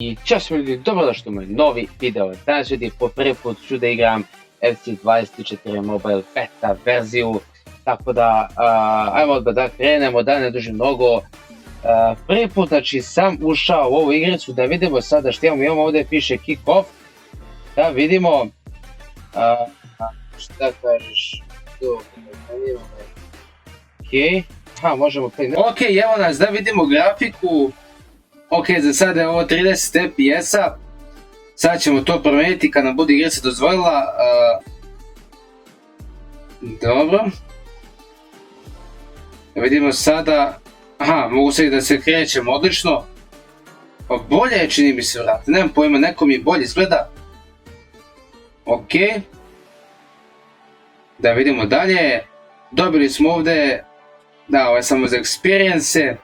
I ćao svima ljudi, dobrodošli u moj novi video. Danas ljudi po prvi put ću da igram FC24 Mobile beta verziju. Tako da, ajmo da krenemo, da ne dužim mnogo. Prvi put znači sam ušao u ovu igricu, da vidimo sada što imamo ovdje piše kick off. Da vidimo, šta kažeš, ok, možemo krenuti. Ok, evo nas, da vidimo grafiku. Ok, za sada je ovo 30 FPS-a, sad ćemo to promijeniti kad nam bude igrica dozvolila. Dobro. Vidimo sada, mogu sad da se krećem odlično. Pa bolje je, čini mi se, vrati, nemam pojma, neko mi bolje izgleda. Ok. Da vidimo dalje, dobili smo ovdje, da, ovo je samo za experience.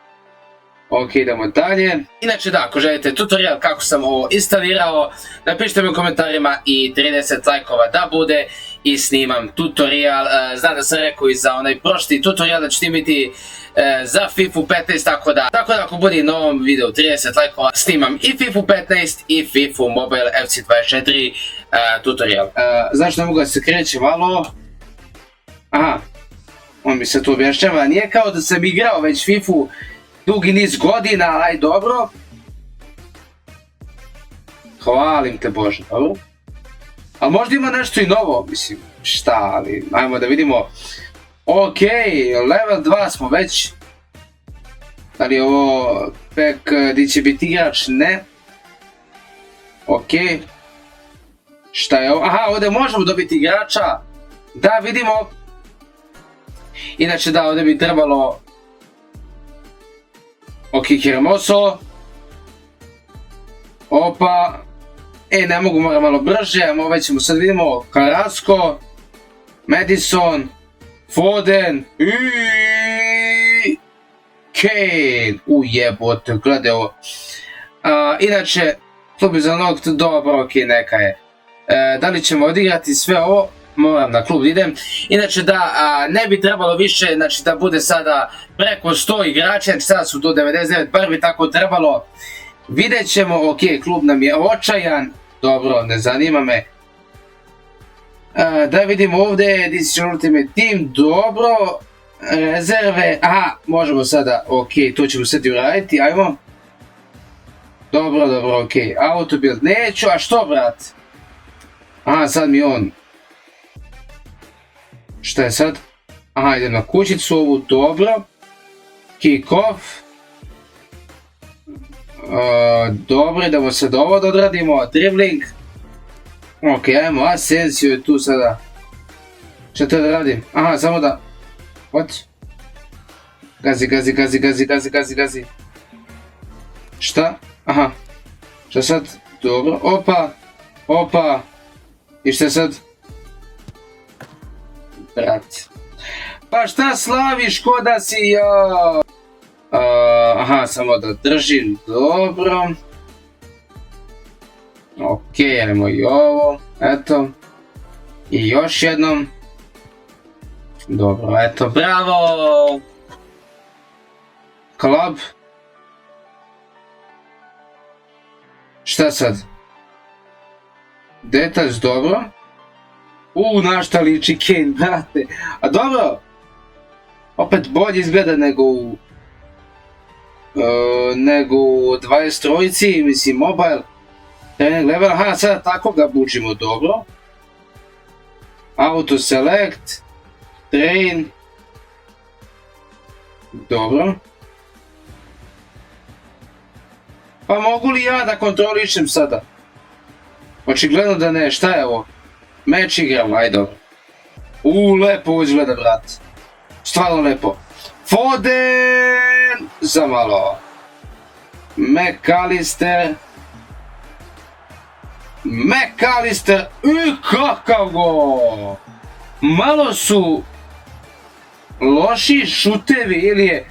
Ok, idemo dalje. Inače da, ako želite tutorial kako sam ovo instalirao, napišite mi u komentarima i 30 lajkova da bude i snimam tutorial. Znam da sam rekao i za onaj prošli tutorial da ću snimiti za FIFA 15, tako da ako bude na ovom videu 30 lajkova, snimam i FIFA 15 i FIFA Mobile FC24 tutorial. Zašto ne mogu da se kreće malo? On mi se tu objašnjava, nije kao da sam igrao već FIFA dugi niz godina, aj dobro. Hvalim te Bože, dobro. Ali možda ima nešto i novo, mislim, šta, ali ajmo da vidimo. Ok, level 2 smo već. Da li je ovo pek gdje će biti igrač? Ne. Ok. Šta je ovo? Ovdje možemo dobiti igrača. Da, vidimo. Inače da, ovdje bi trebalo... Ok, Hermoso. Opa. Ne mogu, moram malo brže, već ćemo sad vidimo. Carrasco. Madison. Foden. Kane. Ujebote, gledaj ovo. Inače, to bi za nogt, dobro, ok, neka je. Da li ćemo odigrati sve ovo? Moram na klub idem. Inače da, ne bi trebalo više, znači da bude sada preko 100 igrača, znači sada su do 99 prvi, tako trebalo. Vidjet ćemo, ok, klub nam je očajan, dobro, ne zanima me. Da vidimo ovdje, Decision Ultimate Team, dobro, rezerve, možemo sada, ok, to ćemo sad i uraditi, ajmo. Dobro, ok, auto build neću, a što brat? Sad mi on. Šta je sad? Idem na kućicu ovu, dobro. Kick off. Dobro, idemo sad ovo da odradimo, dribbling. Ok, ajmo, Asensio je tu sada. Šta te da radim? Samo da... What? Gazi. Šta? Šta sad? Dobro, opa. I šta sad? Brat. Pa šta slaviš ko da si ja? Samo da držim, dobro. Ok, ajmo i ovo, eto. I još jednom. Dobro, eto, bravo! Club. Šta sad? Details, dobro. Na šta liči Kane, brate. Dobro. Opet bolje izgleda nego u 23-ci, mislim, mobile. Training level, sada tako ga buđimo, dobro. Auto select. Train. Dobro. Pa mogu li ja da kontrolišem sada? Očigledno da ne, šta je ovo? Meč igramo, aj dobro. Lepo ovo izgleda, brat. Stvarno lepo. Foden! Za malo. McAllister. Kakav go! Malo su loši šutevi ili je,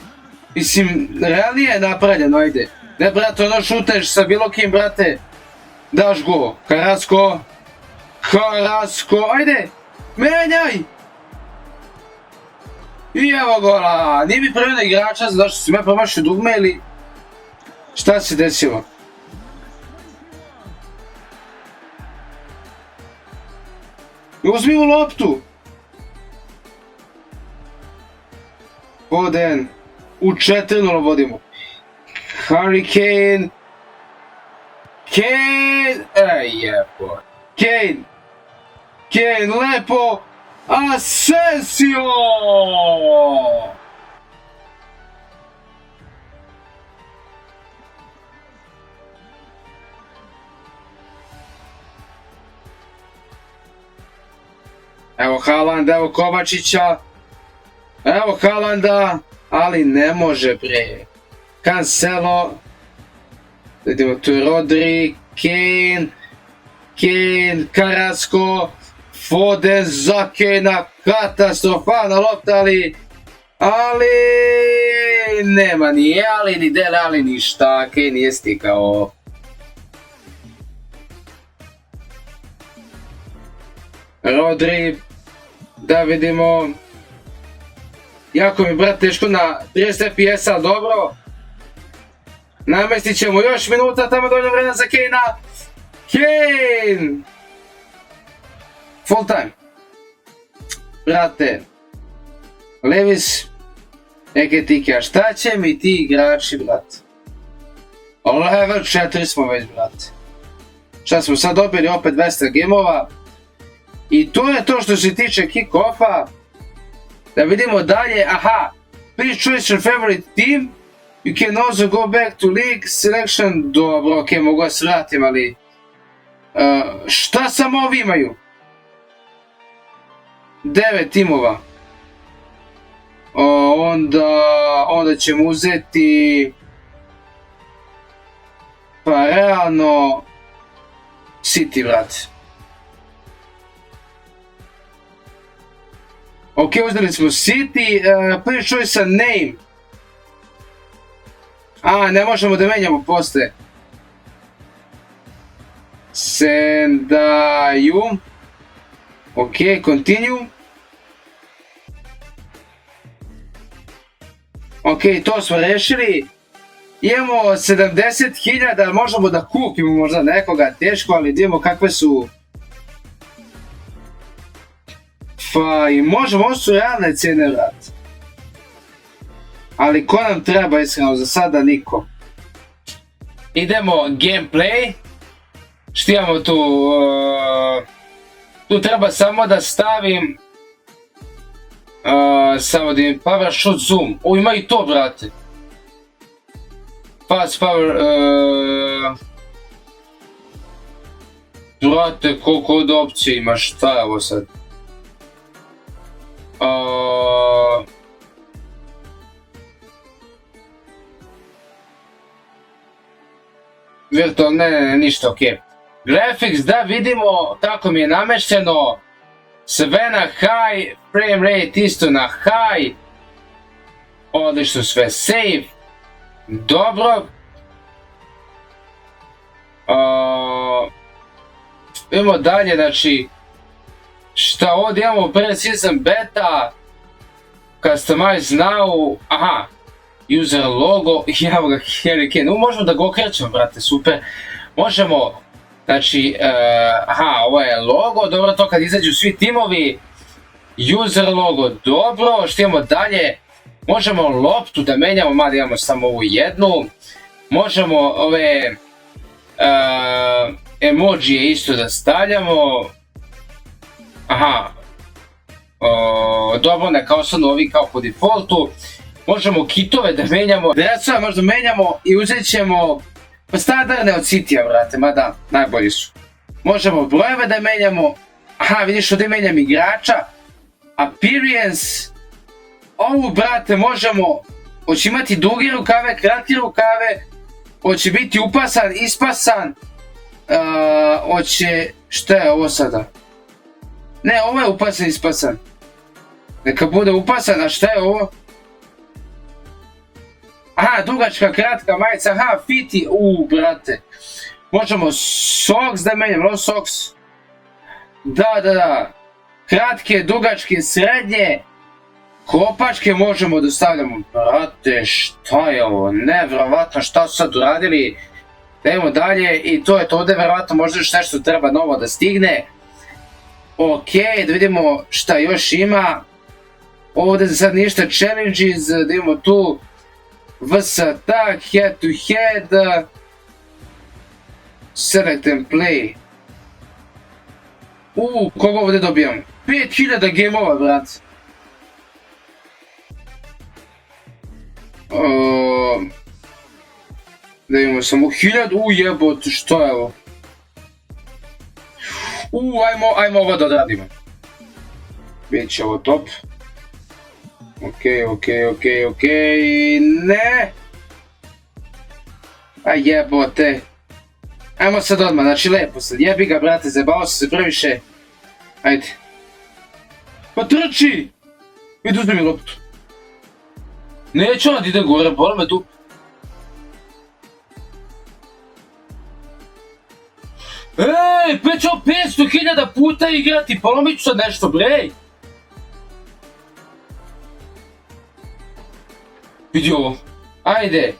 mislim, realnije napravljeno, ajde. Ne, brate, ono šuteš sa bilo kim, brate. Daš go. Carrasco, ajde, menjaj! I evo gola, nije mi prvi igrača, zašto si me promašio dugme ili šta se desilo? Uzmi mu loptu. Foden. U 4-0 vodimo. Harry Kane. Kane. Jebo. Kane, lepo. Asensio. Evo Haaland, evo Kovačića. Evo Haalanda, ali ne može bre. Cancelo. Vidimo tu Rodri, Kane, Carrasco, Foden za Kanea, katastrofalna lopta, ali nema ni Ali, ni Dele Alli, ništa, Kane je stikao. Rodri, da vidimo. Jako mi brat teško na 30 FPS, ali dobro. Namestit ćemo još minuta, tamo dovoljno vremena za Kanea. Kane! Full time. Brate. Lewis. Eketike, a šta će mi ti igrači, brate? Level 4 smo već, brate. Šta smo sad dobili opet 200 gemova. I to je to što se tiče kick-offa. Da vidimo dalje, aha. Please choose your favorite team. You can also go back to league selection. Dobro, ok, mogu se vratim, ali... šta samo ovi imaju? 9 timova. Onda ćemo uzeti... pa realno... City, brate. Ok, uzeli smo City, please choose a name. Ne možemo da menjamo posle. Sendaju. Ok, continue. Ok, to smo rešili. Imamo 70.000, možemo da kupimo možda nekoga, teško, ali vidimo kakve su... pa i možemo, ovo su realne cijene, vrat. Ali ko nam treba, iskreno, za sada niko. Idemo gameplay. Što imamo tu? Tu treba samo da stavim... samo da im power shoot zoom. Ima i to, brate. Fast power... brate, koliko od opcije ima, šta je ovo sad? Virtual, ne, ništa, ok. Graphics, da vidimo kako mi je namešteno. Sve na high, frame rate isto na high. Odlično sve, save. Dobro. Idemo dalje, znači... šta ovdje imamo, pre-season beta. Customize now. Aha. User logo, evo ga Harry Kane, možemo da ga okrećemo, brate, super. Možemo, znači, ovo je logo, dobro, to kad izađu svi timovi. User logo, dobro, što imamo dalje? Možemo loptu da menjamo, mada imamo samo ovu jednu. Možemo ove emojije isto da stavljamo. Aha. Dobro, neka ostanu ovi kao po defaultu. Možemo kitove da menjamo, dresove možda menjamo i uzet ćemo standardne od City-a, brate, mada najbolji su. Možemo brojeve da menjamo, aha, vidiš ovdje menjam igrača, appearance, ovu, brate, možemo, hoće imati duge rukave, kratke rukave, hoće biti upasan, ispasan, hoće, šta je ovo sada? Ne, ovo je upasan, ispasan. Neka bude upasan, a šta je ovo? Aha, dugačka, kratka majica, aha, fiti, brate. Možemo socks da menjamo, no socks. Da. Kratke, dugačke, srednje. Kopačke možemo da stavljamo. Brate, šta je ovo? Nevjerovatno, šta su sad uradili? Idemo dalje i to je to, ovdje verovatno možda još nešto treba novo da stigne. Ok, da vidimo šta još ima. Ovdje za sad ništa challenges, da imamo tu vs attack, head to head, select and play. Koga ovdje dobijam? 5000 gameova, brat. Da imamo samo 1000, jebote, što je ovo? Ajmo ovo da odradimo. Biće ovo top. Ok, ne! A jebote. Ajmo sad odmah, znači lepo sad, jebi ga brate, zajebao se previše. Ajde. Pa trči! Idi uzmi mi loptu. Neću onda ide gore, boli me tu. Ej, pećo 500.000 puta igrati, polomit ću sad nešto, brej! Vidi ovo, ajde!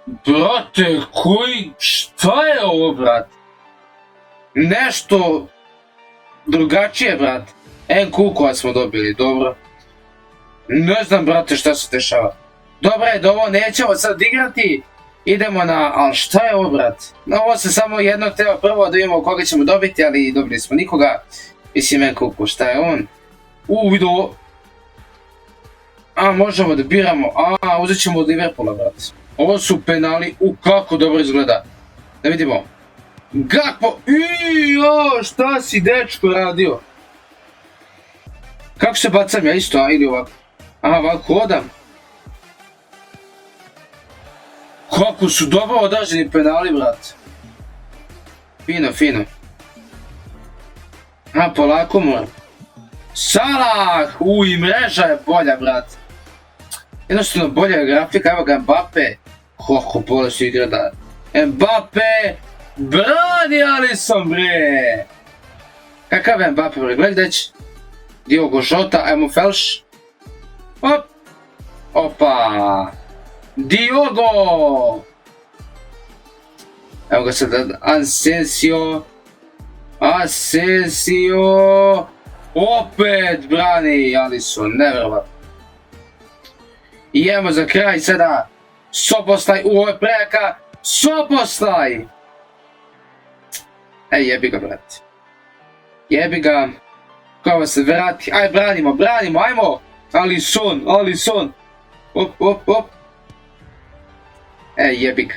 Brate, šta je ovo, brate? Nešto drugačije, brate. Kukova smo dobili, dobro. Ne znam, brate, šta se dešava. Dobro je da ovo nećemo sad igrati. Idemo na... Ali šta je ovo, brate? Na ovo se samo jedno teo prvo da vidimo koga ćemo dobiti, ali dobili smo nikoga. Mislim, Kuku, šta je on? Vidi ovo. Možemo da biramo. Uzet ćemo od Liverpoola, brate. Ovo su penali, kako dobro izgleda. Da vidimo. Gakpo, šta si dečko radio? Kako se bacam ja isto, ili ovako? Ovako hodam. Kako su dobro odraženi penali, brate. Fino. Polako moram. Salah, i mreža je bolja, brate. Jednostavno bolja je grafika, evo ga Mbappe. Kako bolje su igra da... Mbappe! Brani Alisson, bre! Kakav je Mbappe, bre? Gledać. Diogo Jota, ajmo Felš. Opa! Diogo! Evo ga sad, Asensio! Opet brani Alisson, nevjerovatno. I evo za kraj sada Szoboszlai, ovo je prejaka, Szoboszlai! Jebi ga, brate. Jebi ga. Kao se vrati, branimo, ajmo! Alisson! Op! Jebi ga.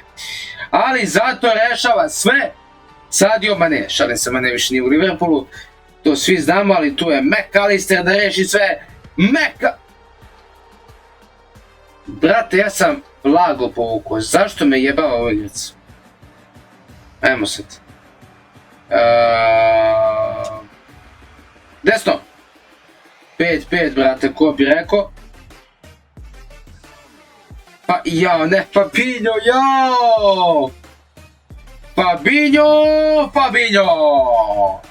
Ali zato rešava sve Sadio Mane. Šalim se, Mane više nije u Liverpoolu. To svi znamo, ali tu je McAllister da reši sve. Brate, ja sam blago povukao. Zašto me jebava ovaj igrac? Ajmo sad. Desno. 5-5, brate, ko bi rekao. Fabinho, Fabinho!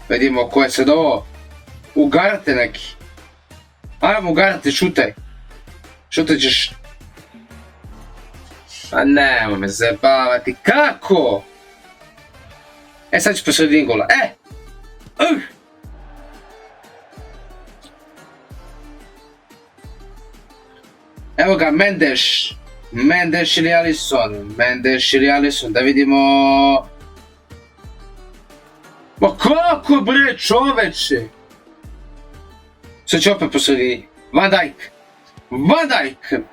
Vidimo ko je sad ovo. Ugarte neki. Ajmo Ugarte, šutaj. Šutaj ćeš. Nemoj me zabavati. Kako? Sad ću po sredini gola. Evo ga, Mendes ili Alisson, da vidimo... Ma kako bre, čoveče? Sad će opet po sredini. Van Dijk,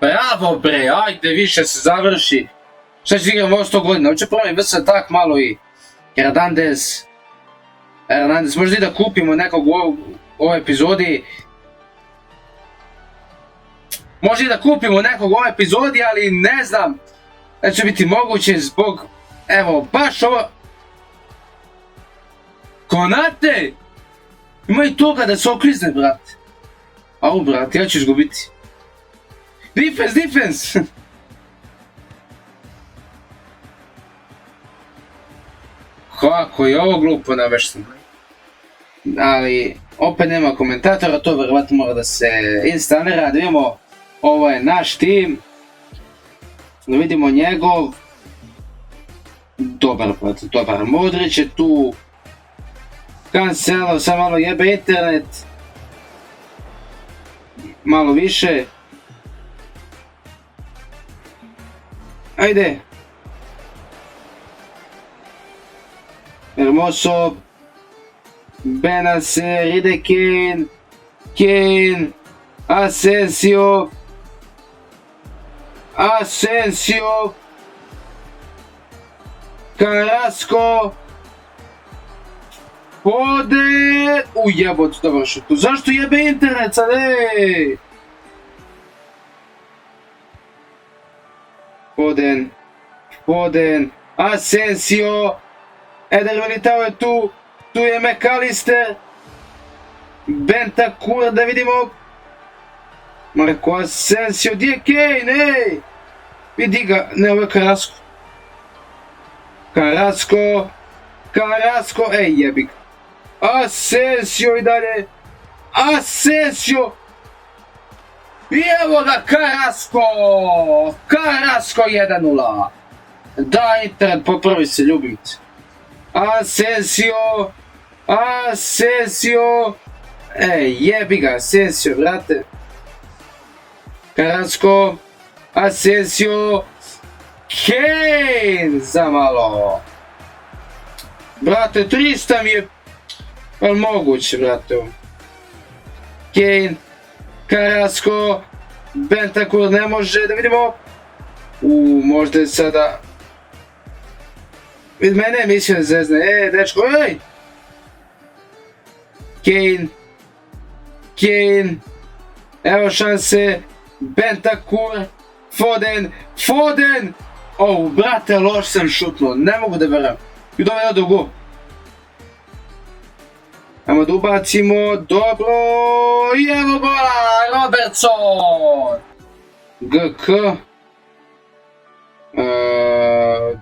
bravo bre, ajde više se završi. Šta ću igram ovo 100 godina, hoće probati vs tak malo i... Hernandez, možda i da kupimo nekog u ovoj epizodi. Ali ne znam da će biti moguće zbog, evo, baš ovo. Konate! Ima i toga da se oklizne, brate. Brate, ja ću izgubiti. Defense! Kako je ovo glupo navešteno. Ali, opet nema komentatora, to verovatno mora da se instalira, da vidimo. Ovo je naš tim. Da vidimo njegov. Dobar, brate, dobar. Modrić je tu. Cancelo, sam malo jebe internet. Malo više. Ajde. Hermoso. Benacer, ide Kane. Kane. Asensio. Asensio. Carrasco. Foden. Ujebot, dobro šutu. Zašto jebe internet sad, ej? Foden. Foden. Asensio. Eder Militao je tu. Tu je McAllister. Bentancur, da vidimo. Marko Asensio, gdje je Kane, ej? Vidi ga, ne, ovo je Carrasco. Carrasco. Carrasco, ej jebik. Asensio i dalje. Asensio. I evo ga Carrasco. Carrasco 1-0. Da, internet, popravi se, ljubim te. Asensio. Asensio. Ej, jebi ga, Asensio, brate. Carrasco. Asensio. Kane za malo. Brate, 300 mi je... Ali moguće, brate. Kane. Carrasco. Bentancur ne može, da vidimo. Možda je sada... Vid mene je mislio da zezne. Dečko, ej! Kane. Kane. Evo šanse. Bentancur. Foden. Foden! Brate, loš sam šutnuo. Ne mogu da verujem. I dobro do go. Ajmo da ubacimo. Dobro. I evo gola. Robertson. GK.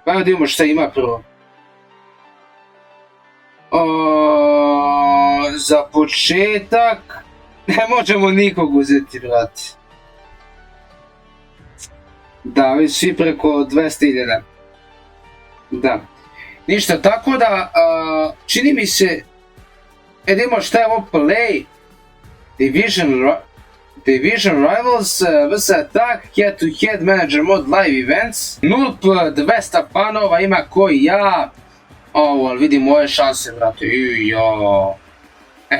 Pa da vidimo šta ima prvo. Za početak ne možemo nikog uzeti, brate. Da, ovi svi preko 200.000. Da. Ništa, tako da čini mi se, vidimo šta je ovo play. Division Rivals vs Attack, Head to Head Manager Mode Live Events. 0+200 fanova ima koji ja. Ali vidim moje šanse, brate.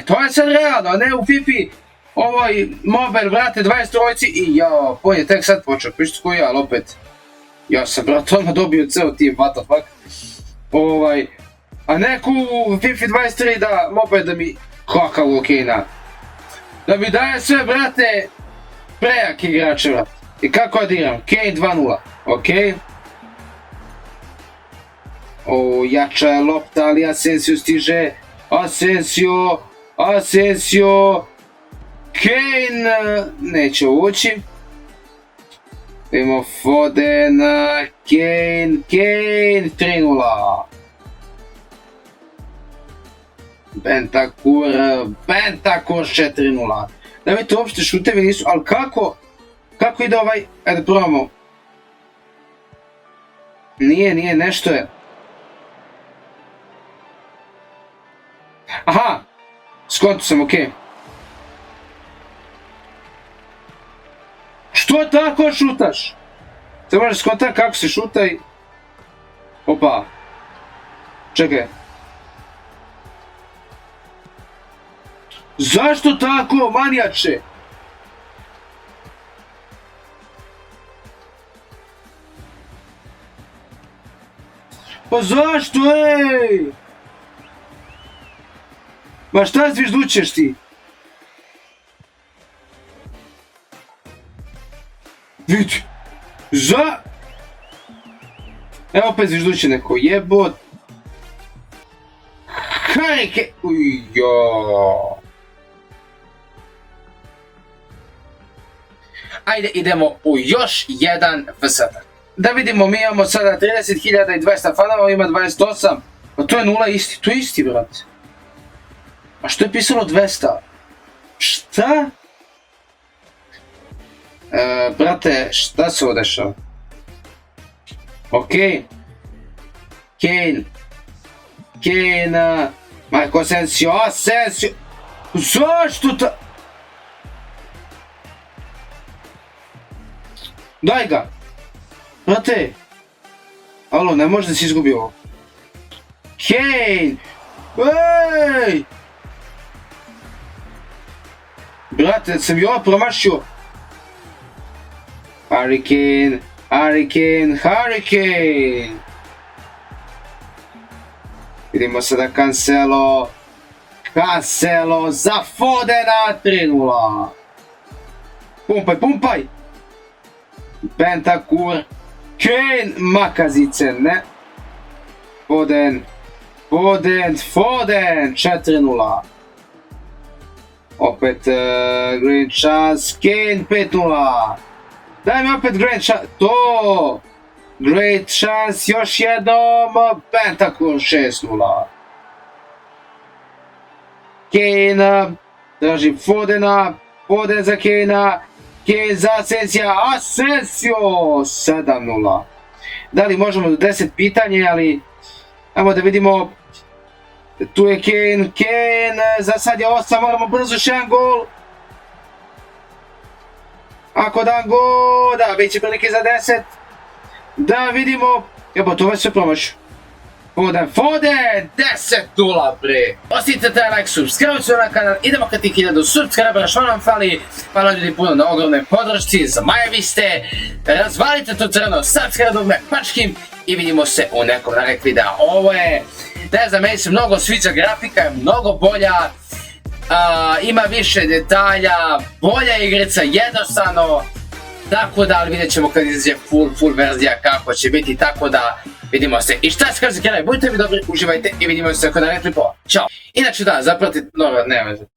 To je sad realno, ne u Fifi. Ovoj mobile, brate, 23-ojci i on je tek sad počeo, pišite koji ja, ali opet. Ja sam, brate, odmah dobio ceo tim, what the fuck. A neku u Fifi 23 da mobile da mi kakav Kane-a. Da mi daje sve, brate, prejak igrače, brate. I kako odigram? Kane 2-0, okej. Jača je lopta, ali Asensio stiže. Asensio. Kane neće ući. Imamo Foden, Kane 3-0. Bentancur 4-0. Da vidite, uopšte šutevi nisu, ali kako ide ovaj, ajde probamo. Nije, nešto je. Aha, skonto sam, okej. Što tako šutaš? Sad možeš skontat kako se šuta i... Opa. Čekaj. Zašto tako, manijače? Pa zašto, ej? Ma šta zviždućeš ti? Vidi. Evo opet zvižduće neko jebot. Harike. Ajde, idemo u još jedan vsatak. Da vidimo, mi imamo sada 30.200 fanova, ima 28. Pa to je 0 isti, to je isti, brate. A što je pisalo 200? Šta? Brate, šta se ovo dešava? Ok. Kane. Marko Asensio. Zašto ta... Daj ga. Brate. Alo, ne može da si izgubi ovo. Kane. Ej. Brate, sam i ovo promašio. Harry Kane. Vidimo sada Cancelo za Fodena 3:0. Pumpaj. Bentancur. Kane, Makazice, ne. Foden 4:0. Opet Green Chance, Kane 5:0. Daj mi opet Green Chance, to! Great Chance, još jednom, Bentancur 6:0. Kane, traži Fodena, Foden za Kanea, Kane za Asensio 7:0. Da li možemo do 10 pitanja, ali ajmo da vidimo. Tu je Kane, za sad je 8, moramo brzo još jedan gol. Ako dan gol, da, bit će prilike za 10. Da vidimo, jebo, to već sve promašu. Foden, 10:0 bre. Ostavite taj like, subscribe se na kanal, idemo ka tih 1000 subscribera, što nam fali. Hvala ljudi puno na ogromnoj podršci, zamajevi ste. Razvalite to crno, subscribe me pačkim i vidimo se u nekom narednog videa. Ovo je, ne znam, meni se mnogo sviđa, grafika je mnogo bolja. Ima više detalja, bolja igrica, jednostavno. Tako da, ali vidjet ćemo kad izađe full verzija kako će biti, tako da vidimo se. I šta se kaže za kraj, budite mi dobri, uživajte i vidimo se kod narednog klipova. Ćao! Inače da, zapratite, ne veze.